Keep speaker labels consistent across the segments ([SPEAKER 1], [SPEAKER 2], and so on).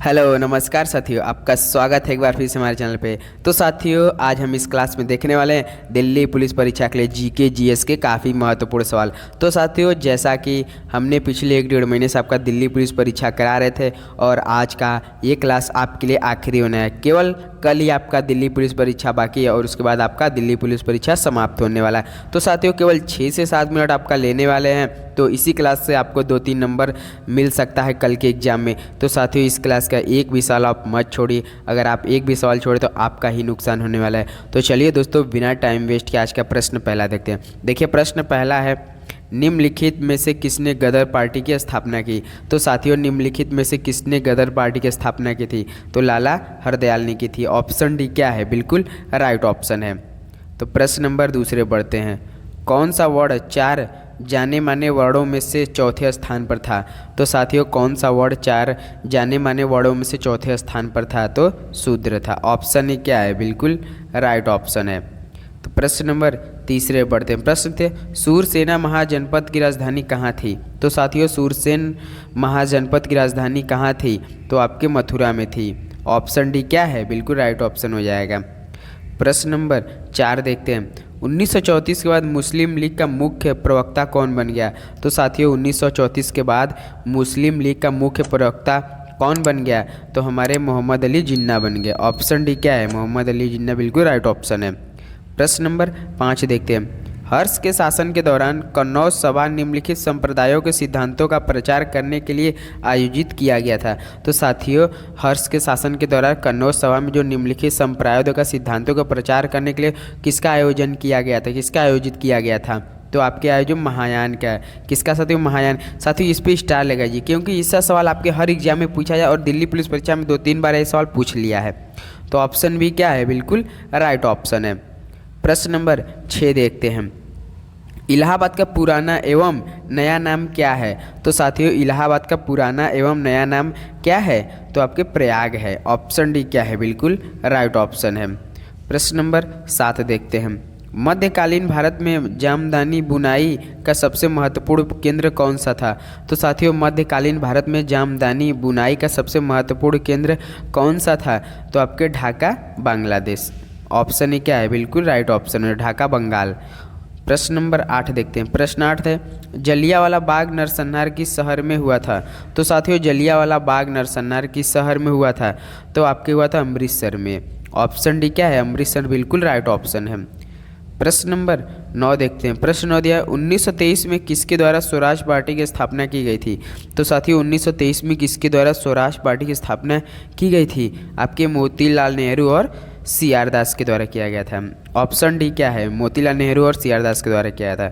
[SPEAKER 1] Hello नमस्कार साथियों, आपका स्वागत है एक बार फिर से हमारे चैनल पे। तो साथियों, आज हम इस क्लास में देखने वाले हैं दिल्ली पुलिस परीक्षा के लिए जीके जीएस के काफ़ी महत्वपूर्ण सवाल। तो साथियों, जैसा कि हमने पिछले 1-1.5 महीने से आपका दिल्ली पुलिस परीक्षा करा रहे थे और आज का ये क्लास आपके लिए आखिरी होना है। केवल कल ही आपका दिल्ली पुलिस परीक्षा बाकी है और उसके बाद आपका दिल्ली पुलिस परीक्षा समाप्त होने वाला है। तो साथियों, केवल 6 से 7 मिनट आपका लेने वाले हैं, तो इसी क्लास से आपको 2-3 नंबर मिल सकता है कल के एग्जाम में। तो साथियों, इस क्लास का एक भी सवाल आप मत छोड़िए। अगर आप एक भी सवाल छोड़े तो आपका ही नुकसान होने वाला है। तो चलिए दोस्तों, बिना टाइम वेस्ट किए आज का प्रश्न पहला देखते हैं। देखिए, प्रश्न पहला है, निम्नलिखित में से किसने गदर पार्टी की स्थापना की। तो साथियों, निम्नलिखित में से किसने गदर पार्टी की स्थापना की थी? तो लाला हरदयाल ने की थी। ऑप्शन डी क्या है? बिल्कुल राइट ऑप्शन है। तो प्रश्न नंबर दूसरे बढ़ते हैं। कौन सा वर्ड 4 जाने माने वर्डों में से चौथे स्थान पर था? तो साथियों, कौन सा वर्ड 4 जाने माने वर्डों में से चौथे स्थान पर था? तो शूद्र था। ऑप्शन ए क्या है? बिल्कुल राइट ऑप्शन है। तो प्रश्न नंबर तीसरे बढ़ते हैं। प्रश्न थे, सूरसेना महाजनपद की राजधानी कहाँ थी? तो साथियों, सूरसेन महाजनपद की राजधानी कहाँ थी? तो आपके मथुरा में थी। ऑप्शन डी क्या है? बिल्कुल राइट ऑप्शन हो जाएगा। प्रश्न नंबर 4 देखते हैं। 1934 के बाद मुस्लिम लीग का मुख्य प्रवक्ता कौन बन गया? तो साथियों, 1934 के बाद मुस्लिम लीग का मुख्य प्रवक्ता कौन बन गया? तो हमारे मोहम्मद अली जिन्ना बन गए। ऑप्शन डी क्या है? मोहम्मद अली जिन्ना बिल्कुल राइट ऑप्शन है। प्रश्न नंबर 5 देखते हैं। हर्ष के शासन के दौरान कन्नौज सभा निम्नलिखित संप्रदायों के सिद्धांतों का प्रचार करने के लिए आयोजित किया गया था। तो साथियों, हर्ष के शासन के दौरान कन्नौज सभा में जो निम्नलिखित संप्रदायों का सिद्धांतों का प्रचार करने के लिए किसका आयोजन किया गया था? किसका आयोजित किया गया था? तो आपके आयोजन महायान का है। किसका साथियों? महायान। साथियों, इस पर स्टार लगाइए क्योंकि इसका सवाल आपके हर एग्जाम में पूछा जाए और दिल्ली पुलिस परीक्षा में 2-3 बार ये सवाल पूछ लिया है। तो ऑप्शन भी क्या है? बिल्कुल राइट ऑप्शन है। प्रश्न नंबर 6 देखते हैं। इलाहाबाद का पुराना एवं नया नाम क्या है? तो साथियों, इलाहाबाद का पुराना एवं नया नाम क्या है? तो आपके प्रयाग है। ऑप्शन डी क्या है? बिल्कुल राइट ऑप्शन है। प्रश्न नंबर 7 देखते हैं। मध्यकालीन भारत में जामदानी बुनाई का सबसे महत्वपूर्ण केंद्र कौन सा था? तो साथियों, मध्यकालीन भारत में जामदानी बुनाई का सबसे महत्वपूर्ण केंद्र कौन सा था? तो आपके ढाका, बांग्लादेश। ऑप्शन ए क्या है? बिल्कुल राइट ऑप्शन है, ढाका, बंगाल। प्रश्न नंबर 8 देखते हैं। प्रश्न 8 है, जलियांवाला बाग नरसंहार किस शहर में हुआ था? तो साथियों, जलियांवाला बाग नरसंहार किस शहर में हुआ था? तो आपके हुआ था अमृतसर में। ऑप्शन डी क्या है? अमृतसर बिल्कुल राइट ऑप्शन है। प्रश्न नंबर 9 देखते हैं। प्रश्न 9 दिया, 1923 में किसके द्वारा स्वराज पार्टी की स्थापना की गई थी? तो साथियों, 1923 में किसके द्वारा स्वराज पार्टी की स्थापना की गई थी? आपके मोतीलाल नेहरू और CR दास के द्वारा किया गया था। ऑप्शन डी क्या है? मोतीलाल नेहरू और CR दास के द्वारा किया था।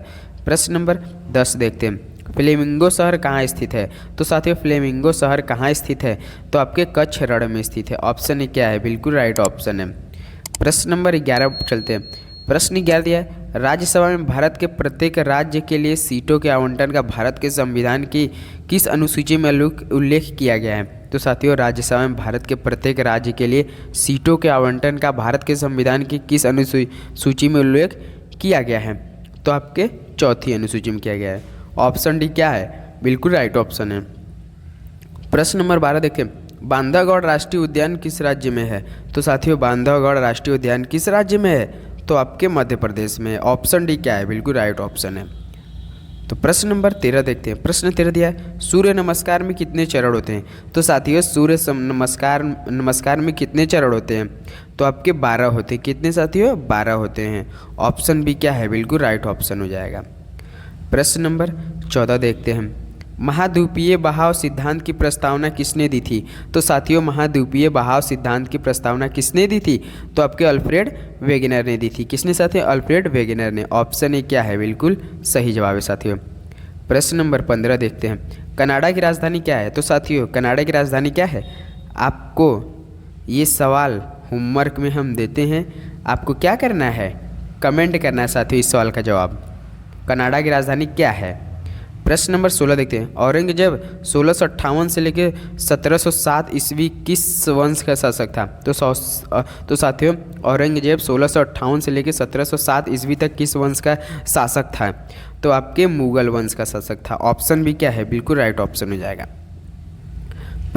[SPEAKER 1] प्रश्न नंबर 10 देखते हैं। फ्लेमिंगो शहर कहाँ स्थित है? तो साथियों, फ्लेमिंगो शहर कहाँ स्थित है? तो आपके कच्छ रण में स्थित है। ऑप्शन ए क्या है? बिल्कुल राइट ऑप्शन है। प्रश्न नंबर 11 चलते हैं। प्रश्न 11 दिया है, राज्यसभा में भारत के प्रत्येक राज्य के लिए सीटों के आवंटन का भारत के संविधान की किस अनुसूची में उल्लेख किया गया है? तो साथियों, राज्यसभा में भारत के प्रत्येक राज्य के लिए सीटों के आवंटन का भारत के संविधान की किस अनुसूची में उल्लेख किया गया है? तो आपके चौथी अनुसूची में किया गया है। ऑप्शन डी क्या है? बिल्कुल राइट ऑप्शन है। प्रश्न नंबर 12 देखें। बांधवगढ़ राष्ट्रीय उद्यान किस राज्य में है? तो साथियों, बांधवगढ़ राष्ट्रीय उद्यान किस राज्य में है? तो आपके मध्य प्रदेश में। ऑप्शन डी क्या है? बिल्कुल राइट ऑप्शन है। तो प्रश्न नंबर 13 देखते हैं। प्रश्न 13 दिया है, सूर्य नमस्कार में कितने चरण होते हैं? तो साथियों, सूर्य नमस्कार में कितने चरण होते हैं? तो आपके 12 होते हैं। कितने साथियों? 12 होते हैं। ऑप्शन बी क्या है? बिल्कुल राइट ऑप्शन हो जाएगा। प्रश्न नंबर 14 देखते हैं। महाद्वीपीय बहाव सिद्धांत की प्रस्तावना किसने दी थी? तो साथियों, महाद्वीपीय बहाव सिद्धांत की प्रस्तावना किसने दी थी? तो आपके अल्फ्रेड वेगनर ने दी थी। किसने साथियों? अल्फ्रेड वेगनर ने। ऑप्शन ए क्या है? बिल्कुल सही जवाब है साथियों। प्रश्न नंबर 15 देखते हैं। कनाडा की राजधानी क्या है? तो साथियों, कनाडा की राजधानी क्या है? आपको ये सवाल होमवर्क में हम देते हैं। आपको क्या करना है? कमेंट करना है साथियों इस सवाल का जवाब। कनाडा की राजधानी क्या है? प्रश्न नंबर 16 देखते हैं। औरंगजेब 1658 से लेकर 1707 ईस्वी किस वंश का शासक था? तो साथियों, औरंगजेब 1658 से लेकर 1707 ईस्वी तक किस वंश का शासक था? तो आपके मुगल वंश का शासक था। ऑप्शन भी क्या है? बिल्कुल राइट ऑप्शन हो जाएगा।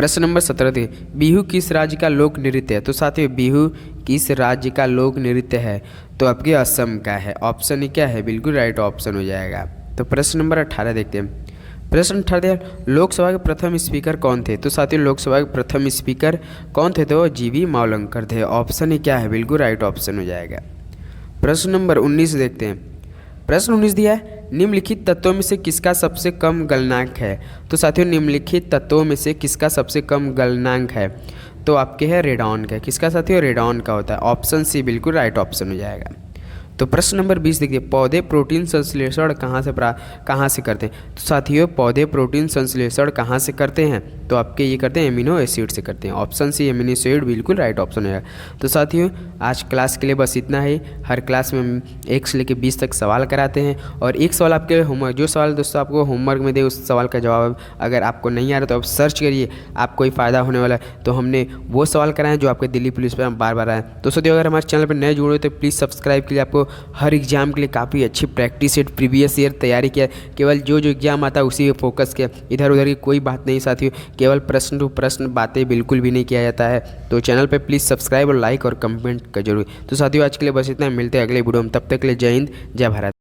[SPEAKER 1] प्रश्न नंबर 17 थे, बिहू किस राज्य का लोक नृत्य है? तो साथियों बिहू किस राज्य का लोक नृत्य है? तो आपके असम का है। ऑप्शन क्या है? बिल्कुल राइट ऑप्शन हो जाएगा। तो प्रश्न नंबर 18 देखते हैं। प्रश्न 18, लोकसभा के प्रथम स्पीकर कौन थे? तो साथियों लोकसभा के प्रथम स्पीकर कौन थे? तो जीवी मावलंकर थे। ऑप्शन क्या है? बिल्कुल राइट ऑप्शन हो जाएगा। प्रश्न नंबर 19 देखते हैं। प्रश्न 19 दिया है, निम्नलिखित तत्वों में से किसका सबसे कम गलनांक है? तो साथियों निम्नलिखित तत्वों में से किसका सबसे कम गलनांक है? तो आपके है रेडॉन का। किसका साथियों? रेडॉन का होता है। ऑप्शन सी बिल्कुल राइट ऑप्शन हो जाएगा। तो प्रश्न नंबर 20 देखिए, पौधे प्रोटीन संश्लेषण कहाँ से करते हैं? तो साथियों पौधे प्रोटीन संश्लेषण कहाँ से करते हैं? तो आपके ये करते हैं एमिनो एसिड से करते हैं। ऑप्शन सी एमिनो एसिड बिल्कुल राइट ऑप्शन है। तो साथियों आज क्लास के लिए बस इतना ही। हर क्लास में हम 1 से लेकर 20 तक सवाल कराते हैं और एक सवाल आपके होमवर्क, जो सवाल दोस्तों आपको होमवर्क में दे उस सवाल का जवाब अगर आपको नहीं आ रहा तो आप सर्च करिए, आपको ही फ़ायदा होने वाला है। तो हमने वो सवाल कराए जो आपके दिल्ली पुलिस पर बार बार आए। तो साथियों अगर हमारे चैनल पर नए जुड़े तो प्लीज़ सब्सक्राइब के लिए, आपको हर एग्जाम के लिए काफ़ी अच्छी प्रैक्टिस सेट प्रीवियस ईयर तैयारी किया। केवल जो एग्जाम आता है उसी पे फोकस किया, इधर उधर की कोई बात नहीं साथियों। केवल प्रश्न टू प्रश्न बातें बिल्कुल भी नहीं किया जाता है। तो चैनल पे प्लीज़ सब्सक्राइब और लाइक और कमेंट का जरूर। तो साथियों आज के लिए बस इतना, मिलते हैं अगले वीडियो में। तब तक के लिए जय हिंद जय भारत।